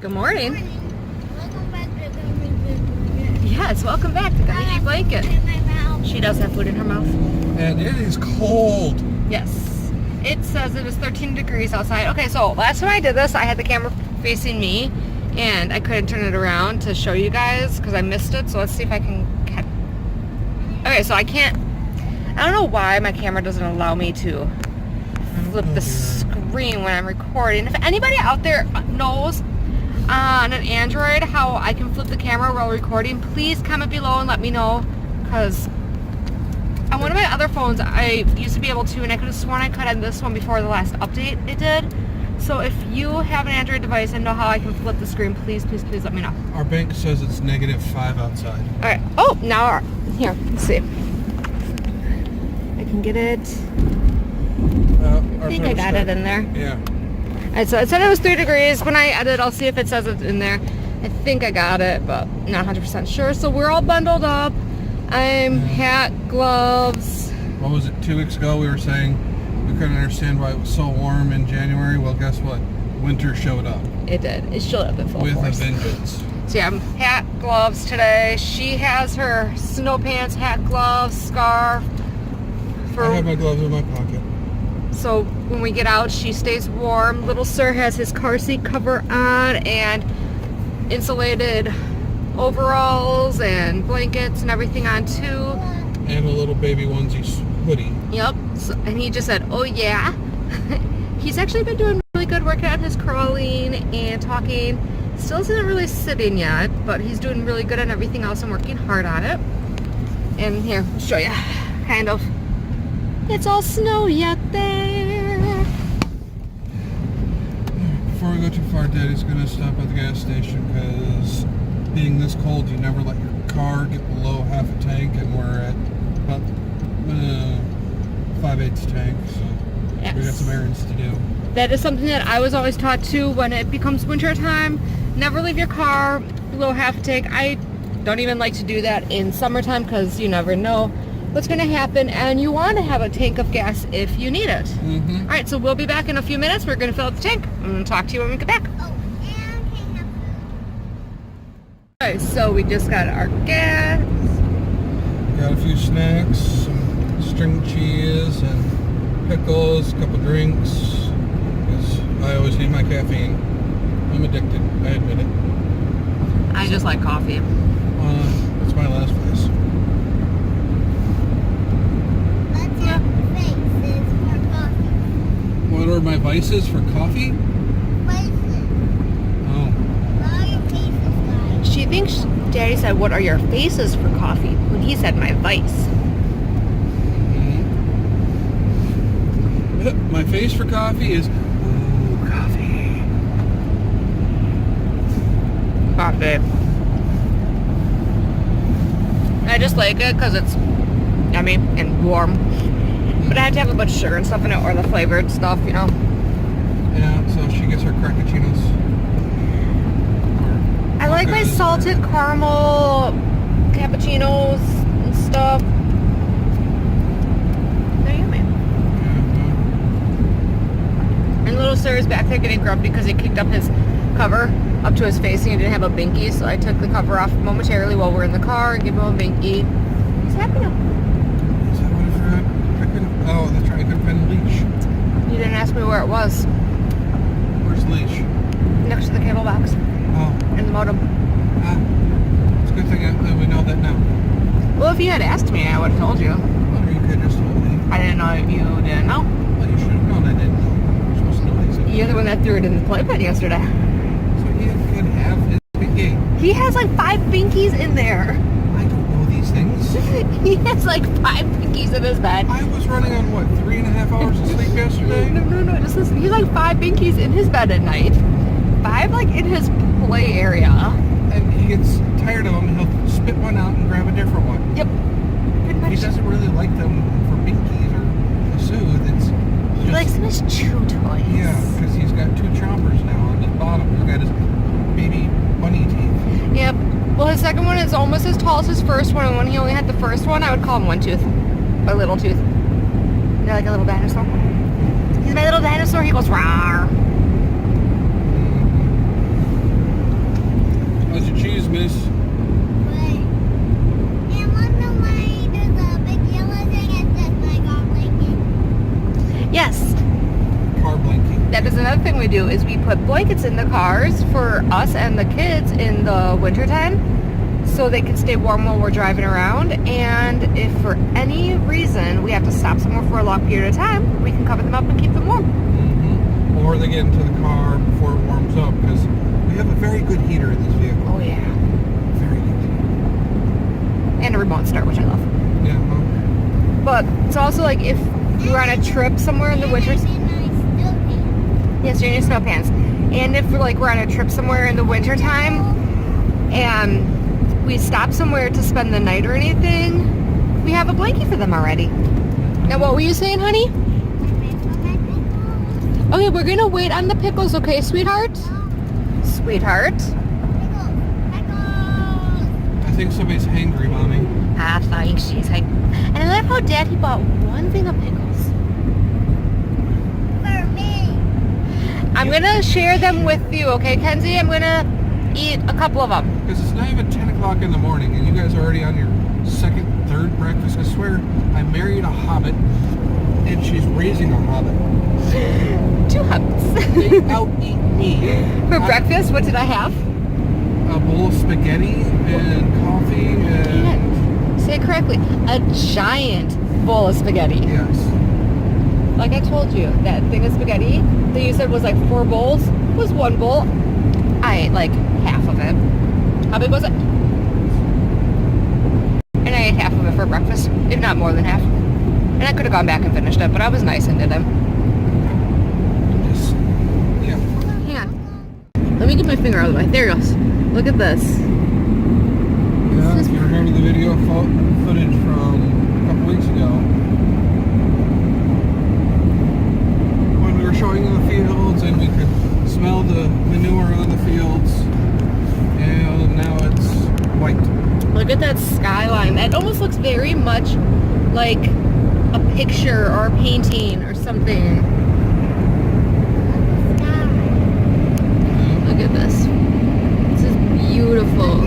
Good morning. Welcome back to Gummy. Yes, welcome back to Gummy Blanket. In my mouth. She does have food in her mouth. And it is cold. Yes. It says it was 13 degrees outside. Okay, so last time I did this, I had the camera facing me, and I couldn't turn it around to show you guys because I missed it. So let's see if I can catch. Okay, so I can't. I don't know why my camera doesn't allow me to flip the screen when I'm recording. If anybody out there knows on an Android how I can flip the camera while recording, please comment below and let me know, because on one of my other phones I used to be able to, and I could have sworn I could on this one before the last update it did. So if you have an Android device and know how I can flip the screen, please let me know. Our bank says it's -5 outside. Alright. Oh, now here, let's see. I can get it. I think I got it in there. Yeah. Alright, so it said it was 3 degrees. When I edit, I'll see if it says it's in there. I think I got it, but not 100% sure. So we're all bundled up. I'm hat, gloves. What was it, 2 weeks ago we were saying we couldn't understand why it was so warm in January? Well, guess what? Winter showed up. It did. It showed up in full with force. a vengeance. So yeah, I'm hat, gloves today. She has her snow pants, hat, gloves, scarf. I have my gloves in my pocket. So when we get out, she stays warm. Little Sir has his car seat cover on and insulated overalls and blankets and everything on too. And a little baby onesie hoodie. Yep. So, and he just said, "Oh yeah." He's actually been doing really good working on his crawling and talking. Still isn't really sitting yet, but he's doing really good on everything else and working hard on it. And here, I'll show you. Kind of. It's all snowy out there. Before we go too far, Daddy's going to stop at the gas station because being this cold, you never let your car get below half a tank, and we're at about 5/8 tank, so Yes. we got some errands to do. That is something that I was always taught too when it becomes winter time. Never leave your car below half a tank. I don't even like to do that in summertime because you never know what's going to happen, and you want to have a tank of gas if you need it. Mm-hmm. All right, so we'll be back in a few minutes. We're going to fill up the tank. I'm going to talk to you when we get back. Oh, and can have Okay, so we just got our gas. Got a few snacks, some string cheese and pickles, a couple drinks, because I always need my caffeine. I'm addicted, I admit it. I just like coffee. That's my last place. What's your faces for coffee? What are my vices for coffee? Faces. Oh, What are your faces, guys? She thinks Daddy said, "What are your faces for coffee?" when he said my vice. my face for coffee is coffee. Coffee. I just like it because it's yummy and warm. But I have to have a bunch of sugar and stuff in it, or the flavored stuff, you know. Yeah, so she gets her crackachinos. I like my salted caramel cappuccinos and stuff. They're yummy. And Little Sir is back there getting grumpy because he kicked up his cover up to his face and he didn't have a binky, so I took the cover off momentarily while we're in the car and gave him a binky. He's happy now. Is that what I forgot? Oh, that's right, I couldn't find the leash. You didn't ask me where it was. Where's the leash? Next to the cable box Oh, and the modem. it's a good thing that we know that now. Well, if you had asked me, I would have told you. Well, you could have just told me. I didn't know if you didn't know. Well, you should have known I didn't know. You're supposed to know these things. You're the one that threw it in the playpen yesterday. So he could have his big game. He has like 5 binkies in there. I don't know these things. He has like 5 binkies in his bed. I was running on, what, 3.5 hours of sleep yesterday? No, just listen. He's like 5 binkies in his bed at night. 5 like in his play area. And he gets tired of them, and he'll spit one out and grab a different one. Yep. Pretty much. He doesn't really like them for binkies or to soothe. It's He just, likes his chew toys. yeah, because he's got 2 chompers now on the bottom. He's got his baby bunny teeth. Yep. Well, his second one is almost as tall as his first one, and when he only had the first one, I would call him One Tooth. Or Little Tooth. They're like a little dinosaur. He's my little dinosaur. He goes, rawr. do is we put blankets in the cars for us and the kids in the wintertime so they can stay warm while we're driving around. And if for any reason we have to stop somewhere for a long period of time, we can cover them up and keep them warm. Mm-hmm. Or they get into the car before it warms up, because we have a very good heater in this vehicle. Oh yeah. Very good. And a remote start, which I love. Yeah. But it's also like if we're on a trip somewhere in the winter. Yes, you're in your snow pants. And if we're on a trip somewhere in the winter time and we stop somewhere to spend the night or anything, we have a blanket for them already. Now, what were you saying, honey? Okay, we're gonna wait on the pickles, okay, sweetheart? Sweetheart? I think somebody's hangry, Mommy. I think she's hungry. And I love how Daddy bought one thing of pickles. For me. I'm gonna share them with you, okay, Kenzie? I'm gonna eat a couple of them. Because it's not even 10 o'clock in the morning, and you guys are already on your second, third breakfast. I swear, I married a hobbit, and she's raising a hobbit. 2 hobbits. They out-eat me. For breakfast, what did I have? A bowl of spaghetti and coffee and... Say it correctly. A giant bowl of spaghetti. Yes. Like I told you, that thing of spaghetti that you said was like 4 bowls was 1 bowl. I ate like half of it. How big was it? And I ate half of it for breakfast, if not more than half. And I could have gone back and finished it, but I was nice and didn't. Just, yeah. Hang on. Let me get my finger out of the way. There it goes. Look at this. Yeah, if you remember the video footage from a couple weeks ago, when we were showing in the fields and we could smell the manure on the fields, and now it's white. Look at that skyline. That almost looks very much like a picture or a painting or something. Look at this. This is beautiful.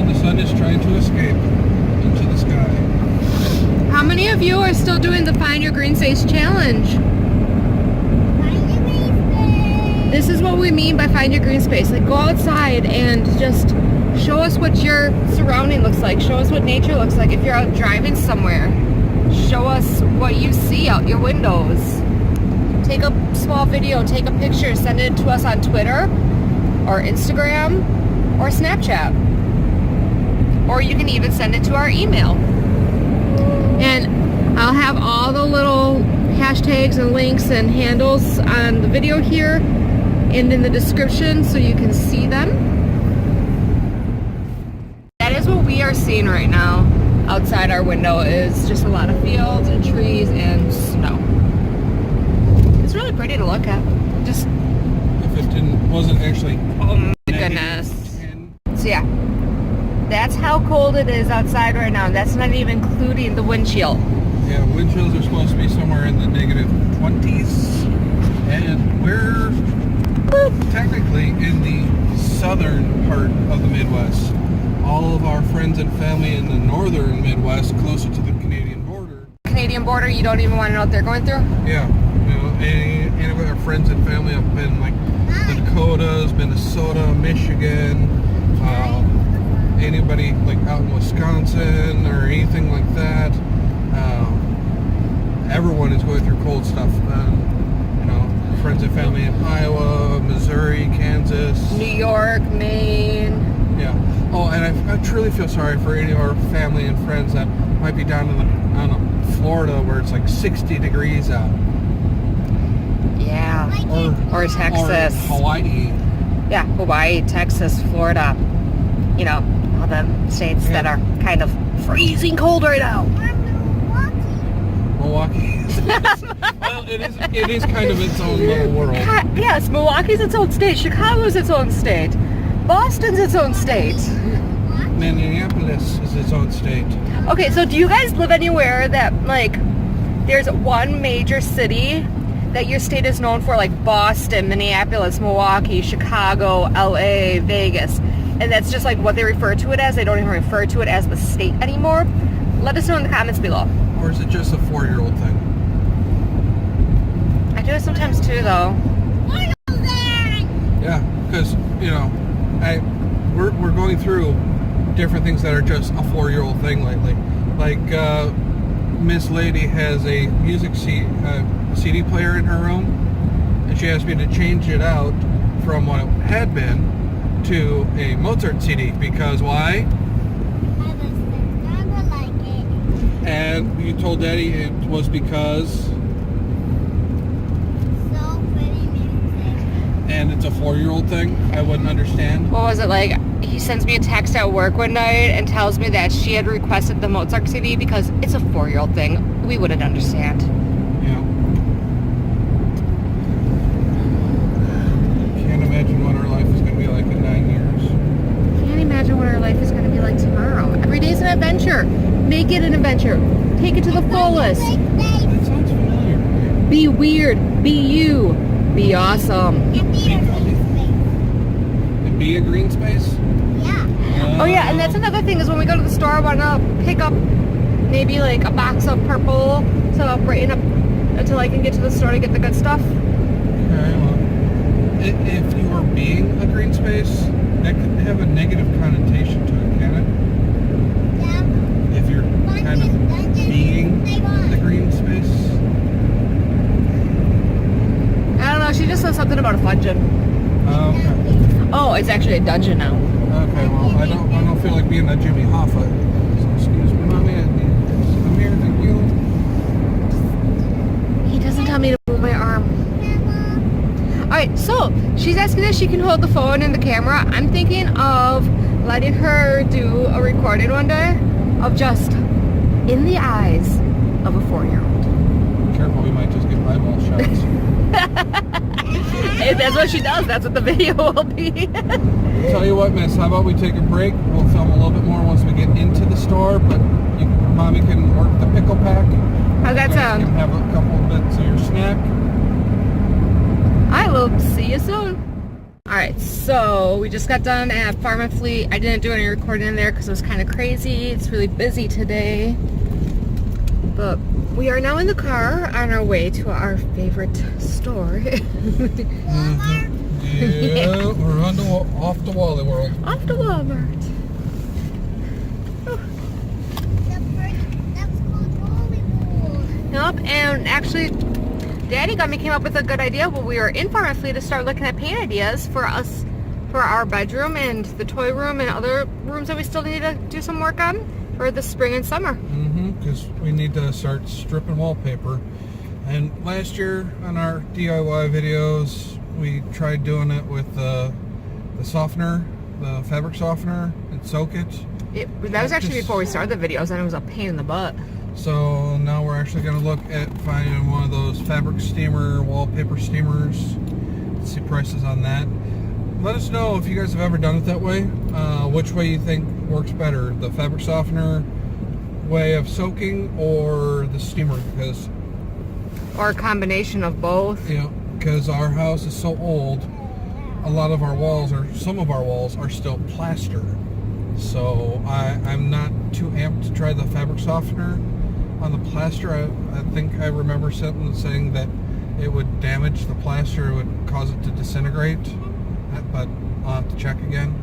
The sun is trying to escape into the sky. How many of you are still doing the Find Your Green Space challenge? This is what we mean by find your green space. Like, go outside and just show us what your surrounding looks like. Show us what nature looks like. If you're out driving somewhere, show us what you see out your windows. Take a small video, take a picture, send it to us on Twitter or Instagram or Snapchat. Or you can even send it to our email. And I'll have all the little hashtags and links and handles on the video here and in the description so you can see them. That is what we are seeing right now outside our window, is just a lot of fields and trees and snow. It's really pretty to look at. Just If it wasn't actually... oh my goodness. 10. So yeah, that's how cold it is outside right now. That's not even including the wind chill. Yeah, wind chills are supposed to be somewhere in the negative 20s, and we're technically in the southern part of the Midwest. All of our friends and family in the northern Midwest, closer to the Canadian border. Canadian border, you don't even want to know what they're going through? Yeah, you know, any of our friends and family have been like the Dakotas, Minnesota, Michigan, anybody like out in Wisconsin or anything like that. Everyone is going through cold stuff. You know, friends and family in Iowa, Missouri, Kansas, New York, Maine. Yeah. Oh, and I truly feel sorry for any of our family and friends that might be down in Florida where it's like 60 degrees out. Yeah. Or Texas. Or Hawaii. Yeah, Hawaii, Texas, Florida. You know, all the states that are kind of freezing cold right now. Milwaukee. Well, it is kind of its own little world. Yes, Milwaukee's its own state. Chicago's its own state. Boston's its own state. Minneapolis is its own state. Okay, so do you guys live anywhere that, like, there's one major city that your state is known for, like Boston, Minneapolis, Milwaukee, Chicago, LA, Vegas, and that's just like what they refer to it as? They don't even refer to it as the state anymore? Let us know in the comments below. Or is it just a 4-year-old thing? I do it sometimes too, though. Yeah, because we're going through different things that are just a 4-year-old thing lately. Like Miss Lady has a CD player in her room, and she asked me to change it out from what it had been to a Mozart CD because why? And you told Daddy it was because. And it's a 4-year-old thing. I wouldn't understand. What was it like? He sends me a text at work one night and tells me that she had requested the Mozart CD because it's a 4-year-old thing. We wouldn't understand. Yeah. Can't imagine what our life is going to be like in 9 years. Can't imagine what our life is going to be like tomorrow. Every day's an adventure. Make it an adventure. Take it to the fullest. That sounds familiar. Be weird. Be you. Be awesome. And be a green space? Yeah. Oh yeah, and that's another thing is when we go to the store, I want to pick up maybe like a box of purple to brighten up until I can get to the store to get the good stuff. Okay, well, if you were being a green space, that could have a negative connotation to it, can it? Yeah. If you're kind of being the green space. I don't know, she just said something about a dungeon. Okay. Oh, it's actually a dungeon now. Okay, well, I don't feel like being a Jimmy Hoffa. So excuse me, Mommy, I need some here, thank you. He doesn't tell me to move my arm. Alright, so she's asking if she can hold the phone and the camera. I'm thinking of letting her do a recording one day of just in the eyes of a 4-year-old. Careful, we might just get eyeball shots. If that's what she does, that's what the video will be. Tell you what, Miss, how about we take a break? We'll film a little bit more once we get into the store, but Mommy can work the pickle pack. How's that You guys sound? can have a couple of bits of your snack. I will see you soon. Alright, so we just got done at Farm and Fleet. I didn't do any recording in there because it was kind of crazy. It's really busy today. But we are now in the car on our way to our favorite store. Yeah, we're off to Wally World. Off to Walmart. That was called Hollywood. Nope, and actually, Daddy Gummy came up with a good idea when we were in Farm and Fleet to start looking at paint ideas for us, for our bedroom and the toy room and other rooms that we still need to do some work on for the spring and summer. Because we need to start stripping wallpaper. And last year on our DIY videos, we tried doing it with the softener, the fabric softener, and soak it. That was actually before we started the videos, and it was a pain in the butt. So now we're actually going to look at finding one of those fabric steamer, wallpaper steamers. Let's see prices on that. Let us know if you guys have ever done it that way. Which way you think works better, the fabric softener way of soaking or the steamer, because Or a combination of both. because our house is so old, a lot of our walls, or some of our walls, are still plaster. So I'm not too amped to try the fabric softener on the plaster. I think I remember something saying that it would damage the plaster, it would cause it to disintegrate, but I'll have to check again.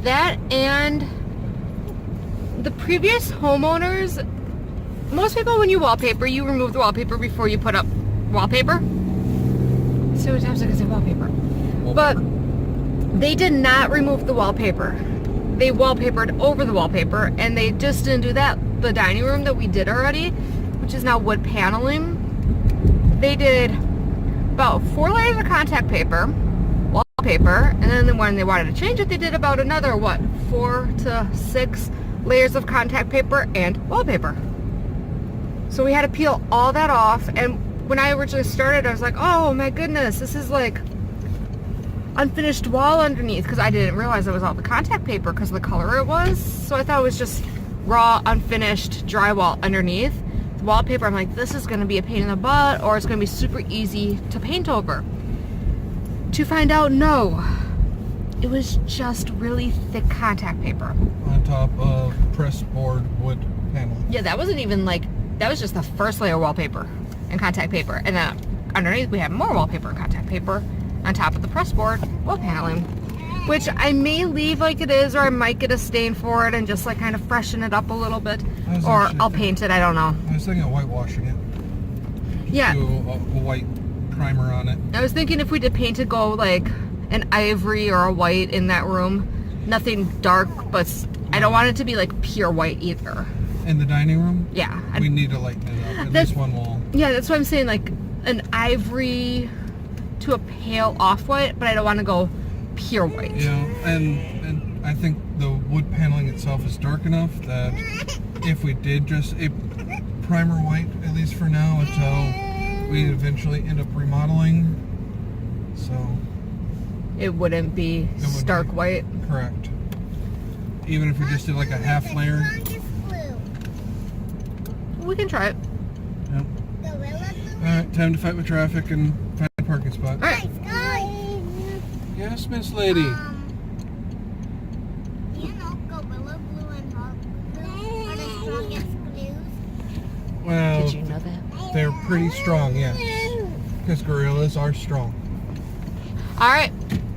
That and the previous homeowners, most people when you wallpaper, you remove the wallpaper before you put up wallpaper. So many times I can say wallpaper. But they did not remove the wallpaper. They wallpapered over the wallpaper, and they just didn't do that. The dining room that we did already, which is now wood paneling, they did about 4 layers of contact paper, wallpaper, and then when they wanted to change it, they did about another, 4 to 6 layers of contact paper and wallpaper. So we had to peel all that off, and when I originally started, I was like, oh my goodness, this is like unfinished wall underneath, because I didn't realize it was all the contact paper because of the color it was. So I thought it was just raw, unfinished drywall underneath. The wallpaper, I'm like, this is going to be a pain in the butt, or it's going to be super easy to paint over. To find out, no. It was just really thick contact paper. On top of pressed board wood panel. Yeah, that wasn't even like, that was just the first layer of wallpaper and contact paper. And then underneath we have more wallpaper and contact paper. On top of the press board, wall paneling, which I may leave like it is, or I might get a stain for it and just like kind of freshen it up a little bit, or I'll paint it. I don't know. I was thinking of whitewashing it. Yeah. Do a white primer on it. I was thinking if we did paint it, go like an ivory or a white in that room. Nothing dark, but I don't want it to be like pure white either. In the dining room? Yeah. We need to lighten it up. At least one wall. Yeah, that's what I'm saying. Like an ivory to a pale off-white, but I don't want to go pure white. Yeah, and I think the wood paneling itself is dark enough that if we did just a primer white, at least for now, until we eventually end up remodeling, so it wouldn't be stark white. Correct. Even if we just did like a half layer. We can try it. Yep. Alright, time to fight with traffic and find a parking spot. Alright. Yes, Miss Lady. You know, Gorilla Glue and Hot Glue are the strongest glues. Well, Did you know that? they're pretty strong, yes. Because gorillas are strong. Alright,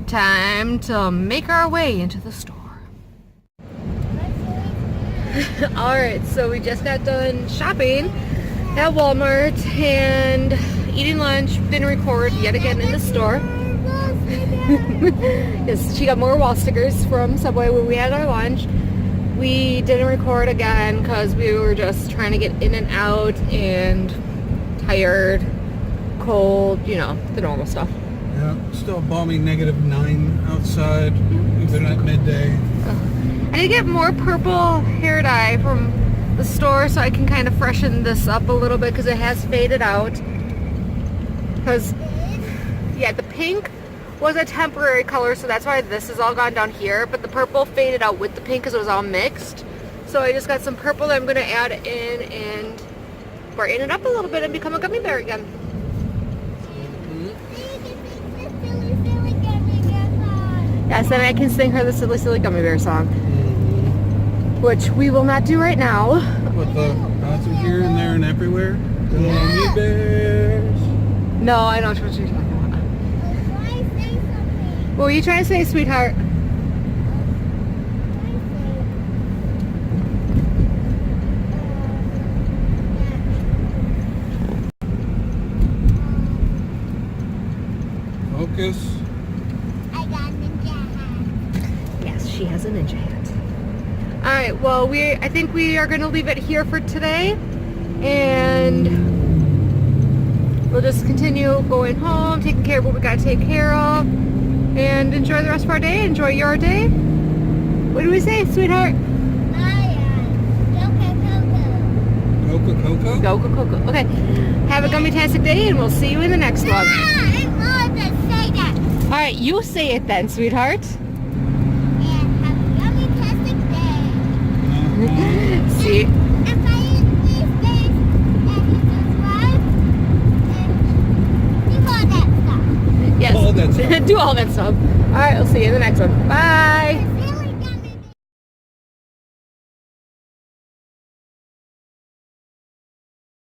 time to make our way into the store. Alright, so we just got done shopping at Walmart and eating lunch. Didn't record yet again in the store. Yes, she got more wall stickers from Subway when we had our lunch. We didn't record again because we were just trying to get in and out and tired, cold, you know, the normal stuff. Yeah, still a balmy -9 outside, even at midday. I need to get more purple hair dye from the store so I can kind of freshen this up a little bit because it has faded out. Because, yeah, the pink was a temporary color, so that's why this has all gone down here, but the purple faded out with the pink because it was all mixed. So I just got some purple that I'm going to add in and brighten it up a little bit and become a gummy bear again. Yes, then I can sing her the Silly Silly Gummy Bear song, which we will not do right now. With the dots here and there and everywhere. Gummy bears. No, I don't know what you're talking about. What were you trying to say, sweetheart? Focus. I got a ninja hat. Yes, she has a ninja hat. All right, well, I think we are going to leave it here for today, and we'll just continue going home, taking care of what we got to take care of, and enjoy the rest of our day. Enjoy your day. What do we say, sweetheart? Coca-Cola. Go, go, go, go. Okay, have a gummy-tastic day, and we'll see you in the next one. All right, you say it then, sweetheart. See? Yes. All that stuff. Do all that stuff. All right, we'll see you in the next one. Bye.